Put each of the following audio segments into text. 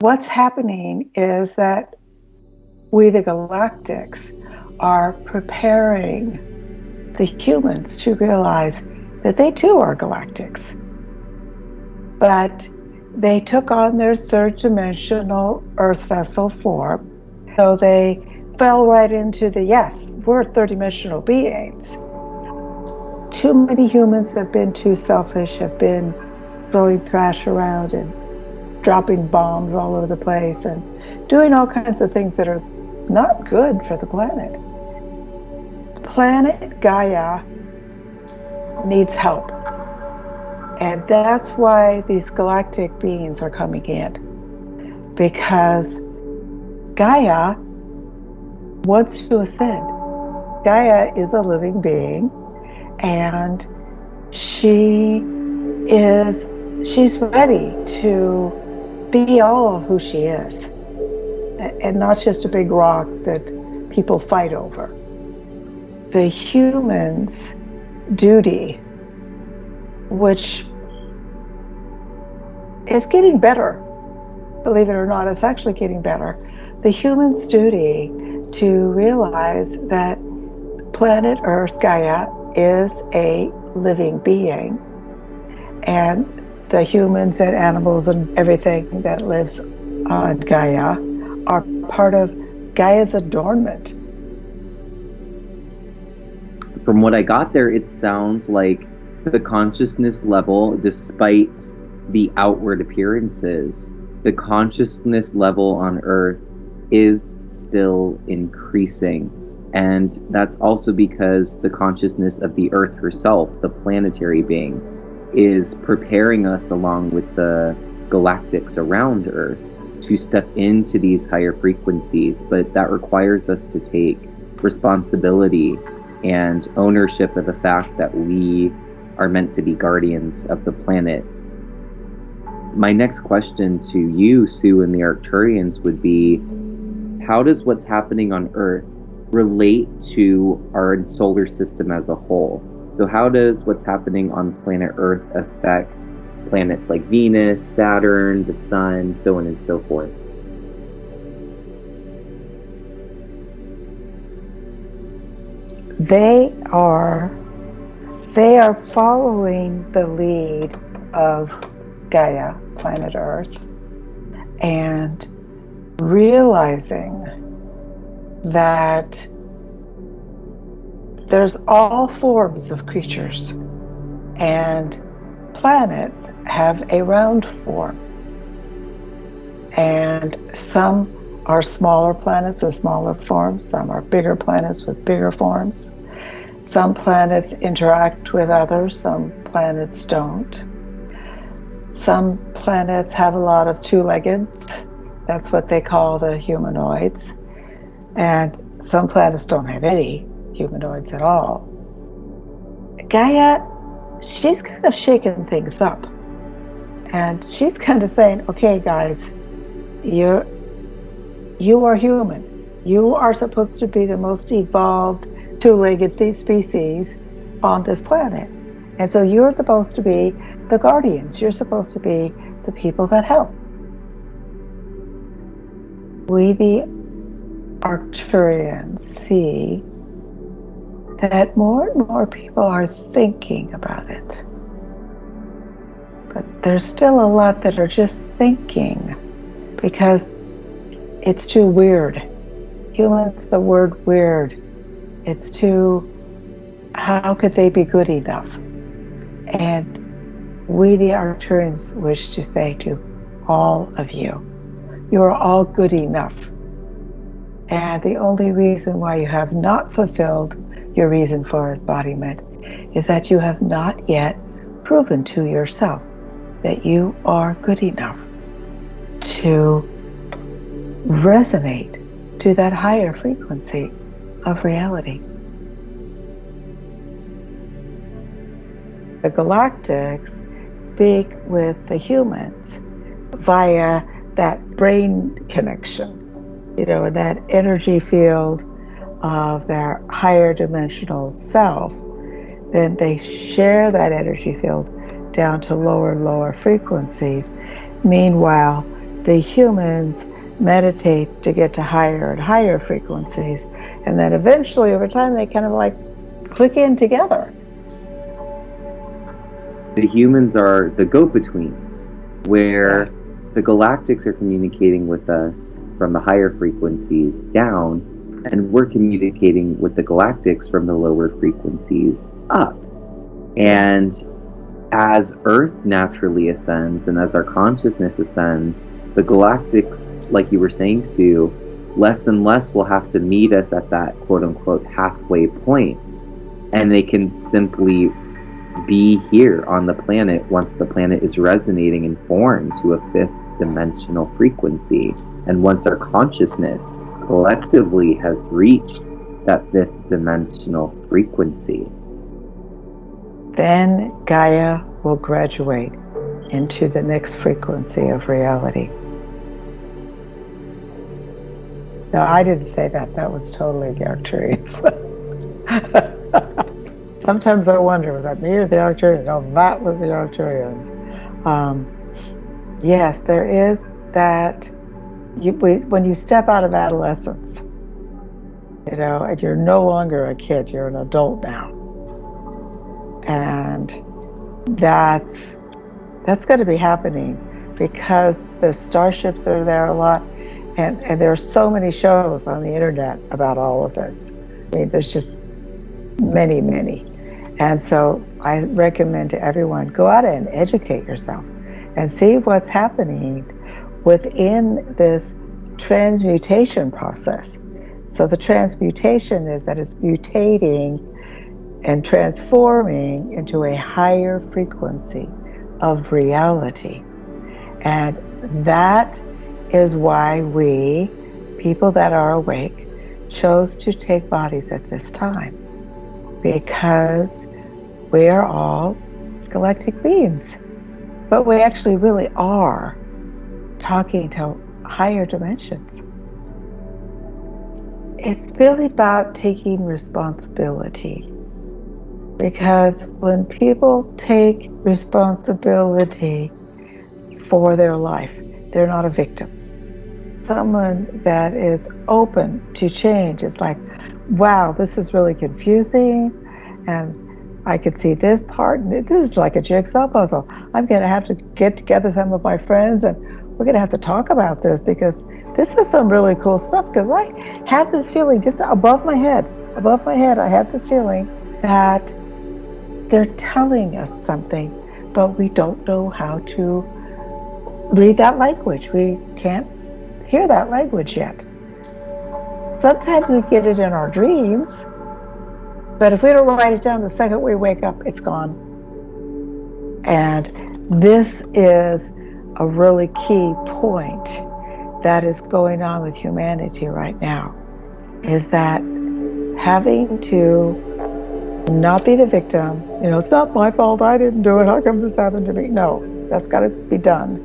What's happening is that we, the Galactics, are preparing the humans to realize that they too are Galactics. But they took on their third dimensional Earth vessel form. So they fell right into the, yes, we're third dimensional beings. Too many humans have been too selfish, have been throwing trash around and dropping bombs all over the place and doing all kinds of things that are not good for the planet. Planet Gaia needs help. And that's why these galactic beings are coming in. Because Gaia wants to ascend. Gaia is a living being, and she's ready to be all of who she is, and not just a big rock that people fight over. The human's duty, which is getting better, believe it or not, it's actually getting better. The human's duty to realize that planet Earth, Gaia, is a living being, and the humans and animals and everything that lives on Gaia are part of Gaia's adornment. From what I got there, it sounds like the consciousness level, despite the outward appearances, the consciousness level on Earth is still increasing. And that's also because the consciousness of the Earth herself, the planetary being, is preparing us along with the galactics around Earth to step into these higher frequencies. But that requires us to take responsibility and ownership of the fact that we are meant to be guardians of the planet. My next question to you, Sue, and the Arcturians would be, how does what's happening on Earth relate to our solar system as a whole? So how does what's happening on planet Earth affect planets like Venus, Saturn, the Sun, so on and so forth? They are following the lead of Gaia, planet Earth, and realizing that there's all forms of creatures, and planets have a round form, and some are smaller planets with smaller forms, some are bigger planets with bigger forms. Some planets interact with others, some planets don't. Some planets have a lot of two-leggeds, that's what they call the humanoids, and some planets don't have any humanoids at all. Gaia, she's kind of shaking things up, and she's kind of saying, okay guys, you are human. You are supposed to be the most evolved two-legged species on this planet. And so you're supposed to be the guardians. You're supposed to be the people that help. We, the Arcturians, see that more and more people are thinking about it. But there's still a lot that are just thinking because it's too weird. Humans, the word weird, it's too, how could they be good enough? And we, the Arcturians, wish to say to all of you, you are all good enough. And the only reason why you have not fulfilled your reason for embodiment is that you have not yet proven to yourself that you are good enough to resonate to that higher frequency of reality. The Galactics speak with the humans via that brain connection, that energy field of their higher dimensional self. Then they share that energy field down to lower frequencies. Meanwhile, the humans meditate to get to higher and higher frequencies, and then eventually over time they kind of like click in together. The humans are the go-betweens, where the Galactics are communicating with us from the higher frequencies down, and we're communicating with the Galactics from the lower frequencies up. And as Earth naturally ascends and as our consciousness ascends, the Galactics, like you were saying, Sue, less and less will have to meet us at that quote-unquote halfway point, and they can simply be here on the planet once the planet is resonating and formed to a fifth dimensional frequency, and once our consciousness collectively has reached that fifth dimensional frequency. Then Gaia will graduate into the next frequency of reality. No, I didn't say that. That was totally the Arcturians. Sometimes I wonder, was that me or the Arcturians? No, that was the Arcturians. Yes, there is that. When you step out of adolescence, and you're no longer a kid, you're an adult now. And that's going to be happening because the starships are there a lot, and there are so many shows on the internet about all of this. I mean, there's just many, many. And so I recommend to everyone, go out and educate yourself and see what's happening within this transmutation process. So the transmutation is that it's mutating and transforming into a higher frequency of reality. And that is why we, people that are awake, chose to take bodies at this time, because we are all galactic beings, but we actually really are talking to higher dimensions. It's really about taking responsibility, because when people take responsibility for their life, they're not a victim. Someone that is open to change is like, wow, this is really confusing, and I could see this part, and this is like a jigsaw puzzle. I'm going to have to get together some of my friends, and we're going to have to talk about this, because this is some really cool stuff, because I have this feeling just above my head, I have this feeling that they're telling us something, but we don't know how to read that language. We can't hear that language yet. Sometimes we get it in our dreams, but if we don't write it down the second we wake up, it's gone. And this is a really key point that is going on with humanity right now, is that having to not be the victim, it's not my fault, I didn't do it, how come this happened to me? No, that's got to be done.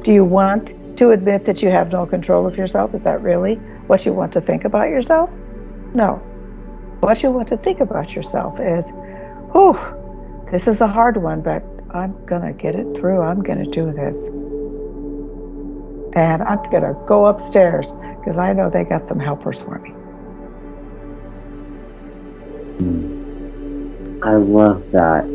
Do you want to admit that you have no control of yourself? Is that really what you want to think about yourself? No. What you want to think about yourself is, whew, this is a hard one, but I'm going to get it through. I'm going to do this. And I'm going to go upstairs because I know they got some helpers for me. I love that.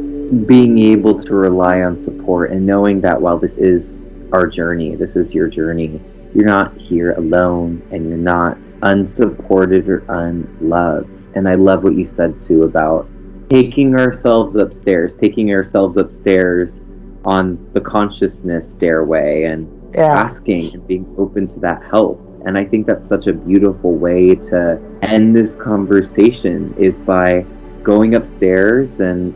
Being able to rely on support and knowing that while this is our journey, this is your journey, you're not here alone and you're not unsupported or unloved. And I love what you said, Sue, about taking ourselves upstairs on the consciousness stairway and asking and being open to that help. And I think that's such a beautiful way to end this conversation, is by going upstairs and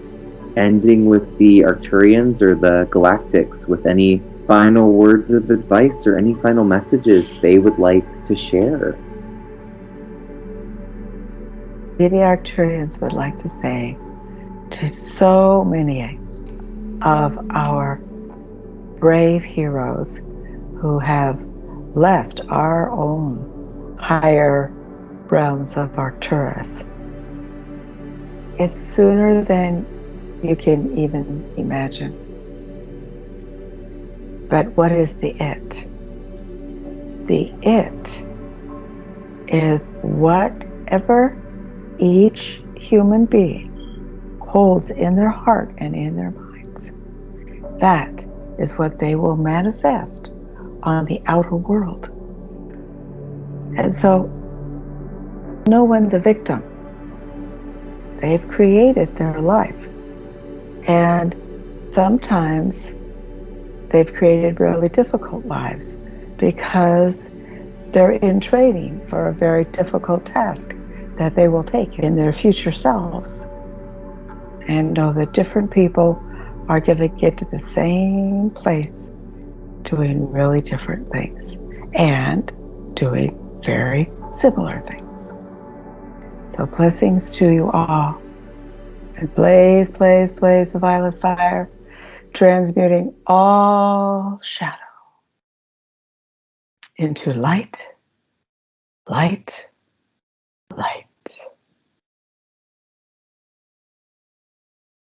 ending with the Arcturians or the Galactics with any final words of advice or any final messages they would like to share. The Arcturians would like to say to so many of our brave heroes who have left our own higher realms of Arcturus, it's sooner than you can even imagine. But what is the it? The it is whatever each human being holds in their heart and in their minds. That is what they will manifest on the outer world. And so no one's a victim. They've created their life. And sometimes they've created really difficult lives because they're in training for a very difficult task that they will take in their future selves. And know that different people are going to get to the same place doing really different things and doing very similar things. So blessings to you all. And blaze, blaze, blaze the violet fire, transmuting all shadow into light, light, light.